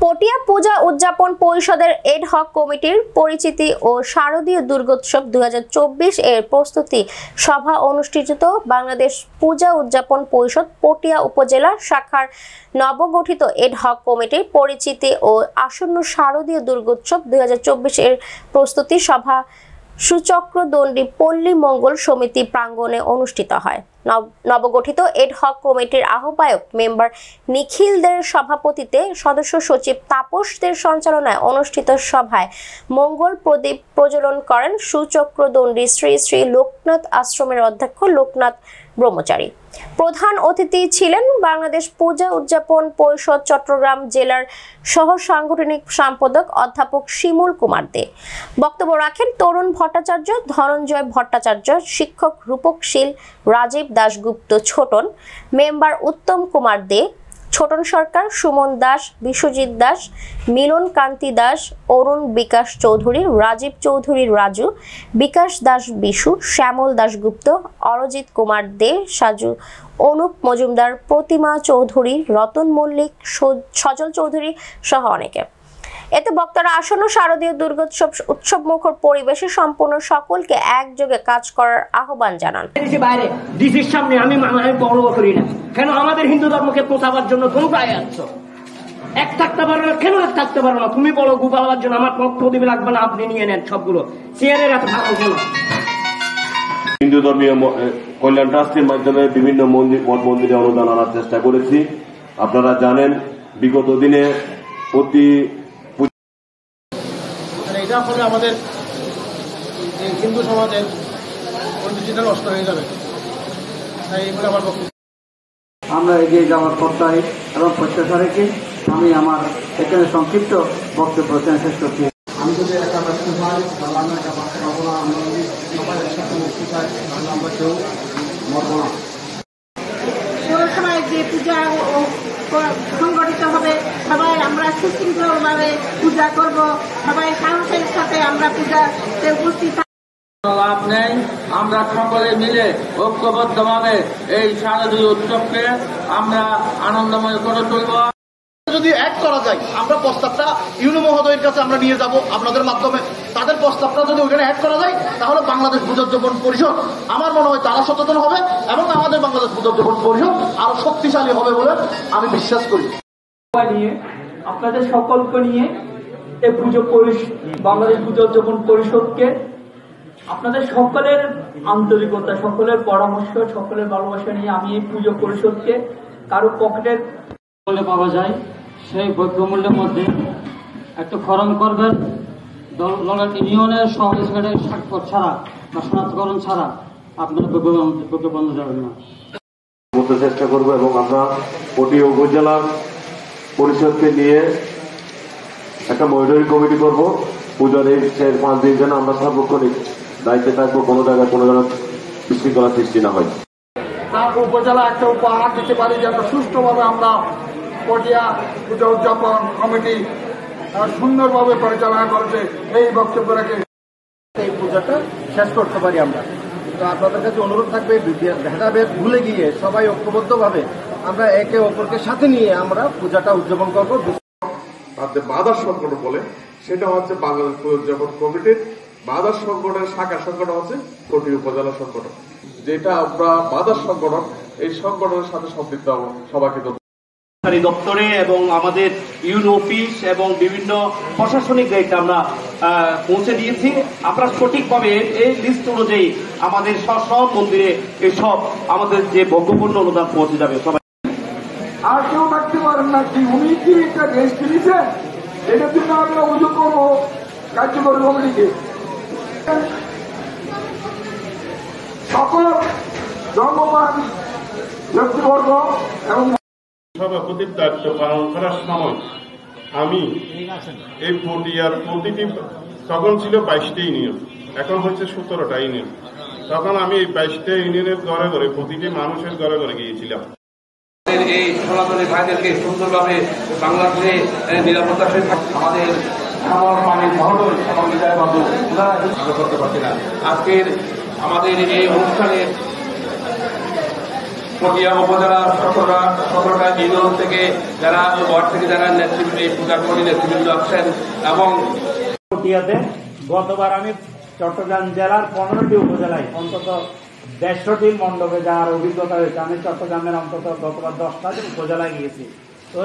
পটিয়া পূজা উদযাপন পরিষদের এডহক কমিটির পরিচিতি ও শারদীয় দুর্গোৎসব 2024 এর প্রস্তুতি সভা অনুষ্ঠিত। বাংলাদেশ পূজা উদযাপন পরিষদ পটিয়া উপজেলা শাখার নবগঠিত এডহক কমিটির পরিচিতি ও আসন্ন শারদীয় দুর্গোৎসব 2024 এর প্রস্তুতি সভা সুচক্রদণ্ডী পল্লী মঙ্গল সমিতি প্রাঙ্গণে অনুষ্ঠিত হয়। নবগঠিত এডহক কমিটির আহ্বায়ক মেম্বার নিখিলদের সভাপতিত্বে সদস্য সচিব তাপসদের সঞ্চালনায় অনুষ্ঠিত সভায় মঙ্গল প্রদীপ প্রজ্বলন করেন সুচক্রদণ্ডী শ্রী শ্রী লোকনাথ আশ্রমের অধ্যক্ষ লোকনাথ ব্রহ্মচারী। প্রধান অতিথি ছিলেন বাংলাদেশ পূজা উদযাপন পরিষদ চট্টগ্রাম জেলার সহ সাংগঠনিক সম্পাদক অধ্যাপক শিমুল কুমার দে। বক্তব্য রাখেন তরুণ ভট্টাচার্য, ধনঞ্জয় ভট্টাচার্য, শিক্ষক রূপকশীল রাজীব দাশগুপ্ত ছোটন, মেম্বার উত্তম কুমার দে, ছোটন সরকার, সুমন দাস, বিশ্বজিৎ দাস, মিলন কান্তি দাস, অরুণ বিকাশ চৌধুরী, রাজীব চৌধুরী রাজু, বিকাশ দাস বিশু, শ্যামল দাশগুপ্ত, অরজিৎ কুমার দে সাজু, অনুপ মজুমদার, প্রতিমা চৌধুরী, রতন মল্লিক, সজল চৌধুরী সহ অনেকে। এতে বক্তারা আসন্ন শারদীয় দুর্গোৎসব উৎসব মুখর পরিবেশে সম্পূর্ণ সকলকে একযোগে কাজ করার আহ্বান জানান। বাইরে ডিসির সামনে আমি বড় করি না কেন, আমাদের হিন্দু ধর্মকে পোষাবার জন্য তোমরা আছো, এক থাকতে পারো না কেন, এক থাকতে পারো না তুমি বলো গোপালবার জন্য আমার পক্ষ দিবে লাগবে না, আপনি নিয়ে নেন সবগুলো চেয়ারের এত ভালো কেন। হিন্দু ধর্মীয় কল্যাণ ট্রাস্টের মাধ্যমে বিভিন্ন মঠ মন্দিরে অনুদান আনার চেষ্টা করেছি। আপনারা জানেন বিগত দিনে প্রতি এটা ফলে আমাদের হিন্দু সমাজের পরিচিতিটা নষ্ট হয়ে যাবে, তাই এগুলো আমার বক্তব্য। আমরা এগিয়ে যাওয়ার প্রত্যয় এবং প্রত্যাশা রেখে আমি আমার এখানে সংক্ষিপ্ত বক্তব্য শেষ করছি। আমি যদি একটা ব্যস্ত হয় তাহলে আমরা একটা বাচ্চা পাবো না, আমরা যদি সবাই একসাথে মুক্তি চাই তাহলে আমরা কেউ মরবো না। পৌরসভায় যে পূজা সংগঠিত হবে, সবাই আমরা সুশৃঙ্খলভাবে পূজা করব, সবাই সাহসের সাথে আমরা পূজাতে উপস্থিত লাভ নেই। আমরা সকলে মিলে ঐক্যবদ্ধভাবে এই শারদীয় উৎসবকে আমরা আনন্দময় করে তুলব। যদি এক করা যায়, আমরা প্রস্তাবটা ইউনো মহোদয়ের কাছে আমরা নিয়ে যাব আপনাদের মাধ্যমে, তাদের প্রস্তাবটা যদি ওখানে এক করা যায় তাহলে বাংলাদেশ পূজা উদযাপন পরিষদ আমার মনে হয় তারা সচেতন হবে এবং আমাদের বাংলাদেশ পূজা উদযাপন পরিষদ আরো শক্তিশালী হবে বলে আমি বিশ্বাস করি। নিয়ে আপনাদের সকলকে নিয়ে এই বাংলাদেশ পূজা উদযাপন পরিষদকে আপনাদের সকলের আন্তরিকতা, সকলের পরামর্শ, সকলের ভালোবাসা নিয়ে আমি এই পুজো পরিষদকে কারো পকেটের মূল্যে পাওয়া যায় সেই দ্রব্যমূল্যের মধ্যে একটা খরণ করবেন। দলের ইউনিয়নের সহযোগিতার স্বাক্ষর ছাড়া বা শনাক্তকরণ ছাড়া আপনারা দ্রব্য বন্ধ যাবেন না। চেষ্টা করবো এবং আমরা পটিয়া উপজেলা পরিষদকে নিয়ে একটা মনিটরিং কমিটি করবো। পুজোর এই 4-5 দিন যেন আমরা সার্বক্ষণিক দায়িত্বে থাকবো, কোনো জায়গায় বিশৃঙ্খলা সৃষ্টি না হয়। উপজেলা একটা উপহার দিতে পারি যে একটা সুষ্ঠুভাবে আমরা পটিয়া পূজা উদযাপন কমিটি সুন্দরভাবে পরিচালনা করছে এই বক্তব্য রেখে এই পূজাটা শেষ করতে পারি আমরা। তো আপনাদের কাছে অনুরোধ থাকবে ভেদাভেদ ভুলে গিয়ে সবাই ঐক্যবদ্ধভাবে আমরা একে অপরকে সাথে নিয়ে আমরা পূজাটা উদযাপন করবো। বাজার সংগঠন বলে সেটা হচ্ছে বাংলাদেশ পূজা উদযাপন কমিটির বাজার সংগঠনের শাখা সংগঠন হচ্ছে পটিয়া উপজেলা সংগঠন, যেটা আমরা বাজার সংগঠন এই সংগঠনের সাথে সম্পৃক্ত সবাইকে দপ্তরে এবং আমাদের ইউনো অফিস এবং বিভিন্ন প্রশাসনিক দায়িত্বে আমরা পৌঁছে দিয়েছি। আমরা সঠিকভাবে এই লিস্ট অনুযায়ী আমাদের সব মন্দিরে এসব আমাদের যে ভোগ্যপূর্ণ অনুদান পৌঁছে যাবে। সবাই আর কেউ থাকতে পারেন না কি উনি কি একটা রেস্ট নিয়েছেন, এটার জন্য আমরা অভিযোগ করবো কার্যকরী কমিটিকে। সকল ধর্মমান ব্যক্তিবর্গ এবং সভাপতির দায়িত্ব পালন করার সময় আমি এই পটিয়ার প্রতিটি তখন ছিল 22টা ইউনিয়ন, এখন হচ্ছে 17টা ইউনিয়ন। তখন আমি এই 22টা ইউনিয়নের ঘরে ঘরে প্রতিটি মানুষের ঘরে ঘরে গিয়েছিলাম। এই সনাতনী ভাইদেরকে সুন্দরভাবে বাংলাদেশে নিরাপত্তা আমাদের আজকের আমাদের এই অনুষ্ঠানের পটিয়া উপজেলা 17টা ইউনিয়ন থেকে যারা ওয়ার্ড থেকে যারা নেতৃত্ব এই পূজা কমিটির নেতৃবৃন্দ আছেন এবং পটিয়াতে গতবার আমি চট্টগ্রাম জেলার 15টি উপজেলায় অন্তত 150টি মণ্ডপে যাওয়ার অভিজ্ঞতা হয়েছে। আমি চট্টগ্রামের অন্তত গতবার 10টা উপজেলায় গিয়েছি। তো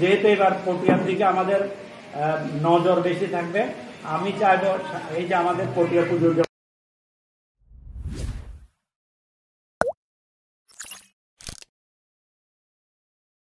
যেহেতু এবার পটিয়ার দিকে আমাদের নজর বেশি থাকবে, আমি চাইব এই যে আমাদের পটিয়া পুজোর